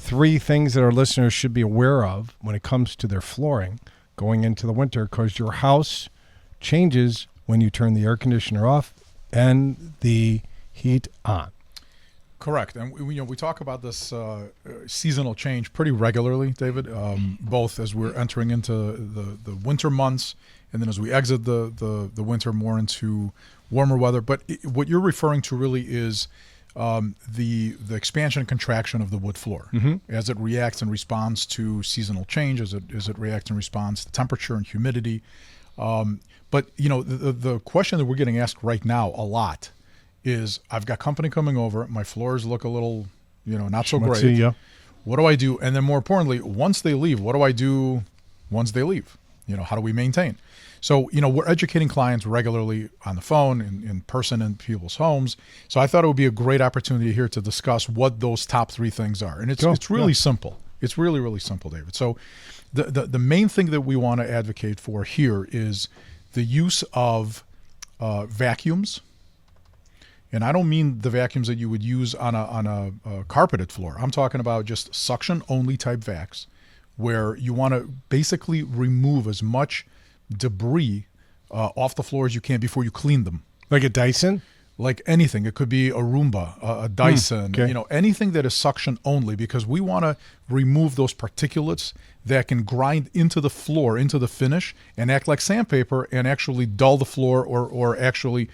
3 things that our listeners should be aware of when it comes to their flooring going into the winter, because your house changes when you turn the air conditioner off and the heat on. Correct. And we talk about this seasonal change pretty regularly, David, both as we're entering into the winter months and then as we exit the winter more into warmer weather. But what you're referring to really is the expansion and contraction of the wood floor as it reacts and responds to seasonal change, as it reacts and responds to temperature and humidity. But the question that we're getting asked right now a lot is, I've got company coming over, my floors look a little, not so great. Yeah. What do I do? And then more importantly, once they leave, what do I do once they leave? How do we maintain? So, we're educating clients regularly on the phone, in person, in people's homes. So I thought it would be a great opportunity here to discuss what those top 3 things are. And it's really simple. It's really, really simple, David. So the main thing that we want to advocate for here is the use of vacuums. And I don't mean the vacuums that you would use on a carpeted floor. I'm talking about just suction-only type vacs, where you want to basically remove as much debris off the floor as you can before you clean them. Like a Dyson? Like anything. It could be a Roomba, a Dyson, anything that is suction only, because we want to remove those particulates that can grind into the floor, into the finish, and act like sandpaper and actually dull the floor or actually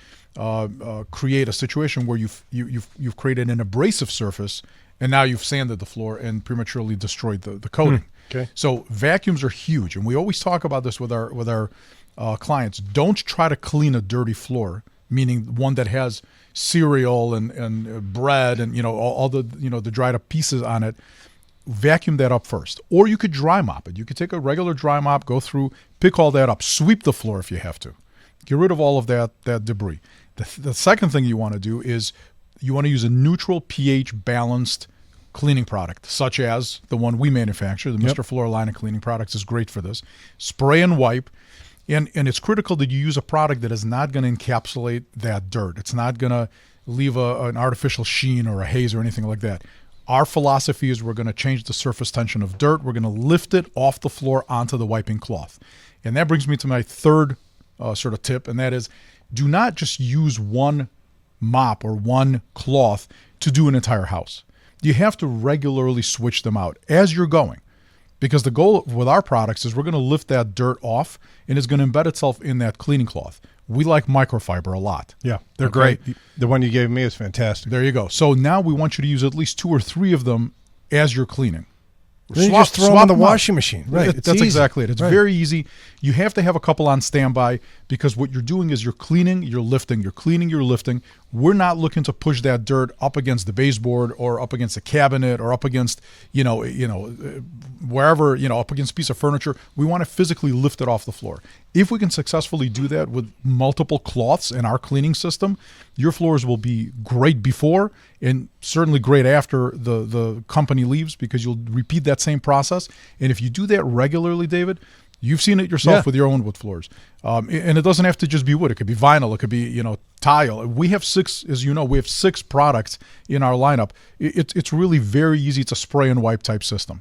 create a situation where you've created an abrasive surface, and now you've sanded the floor and prematurely destroyed the coating. Okay. So vacuums are huge, and we always talk about this with our clients. Don't try to clean a dirty floor, meaning one that has cereal and bread and all the the dried up pieces on it. Vacuum that up first, or you could dry mop it. You could take a regular dry mop, go through, pick all that up, sweep the floor if you have to, get rid of all of that debris. The second thing you want to do is you want to use a neutral pH balanced cleaning product, such as the one we manufacture. The Mr. Floor line of cleaning products is great for this. Spray and wipe. And it's critical that you use a product that is not going to encapsulate that dirt. It's not going to leave an artificial sheen or a haze or anything like that. Our philosophy is we're going to change the surface tension of dirt. We're going to lift it off the floor onto the wiping cloth. And that brings me to my third sort of tip, and that is, do not just use one mop or one cloth to do an entire house. You have to regularly switch them out as you're going, because the goal with our products is we're going to lift that dirt off and it's going to embed itself in that cleaning cloth. We like microfiber a lot. Yeah, they're great. The one you gave me is fantastic. There you go. So now we want you to use at least 2 or 3 of them as you're cleaning. Then you just throw them in the washing machine. Right. That's easy. Exactly it. It's very easy. You have to have a couple on standby, because what you're doing is you're cleaning, you're lifting, you're cleaning, you're lifting. We're not looking to push that dirt up against the baseboard or up against a cabinet or up against, wherever, up against a piece of furniture. We want to physically lift it off the floor. If we can successfully do that with multiple cloths in our cleaning system, your floors will be great before and certainly great after the company leaves, because you'll repeat that same process. And if you do that regularly, David, you've seen it yourself with your own wood floors. And it doesn't have to just be wood. It could be vinyl. It could be, tile. We have 6, as you know, we have 6 products in our lineup. It's really very easy. It's a spray and wipe type system.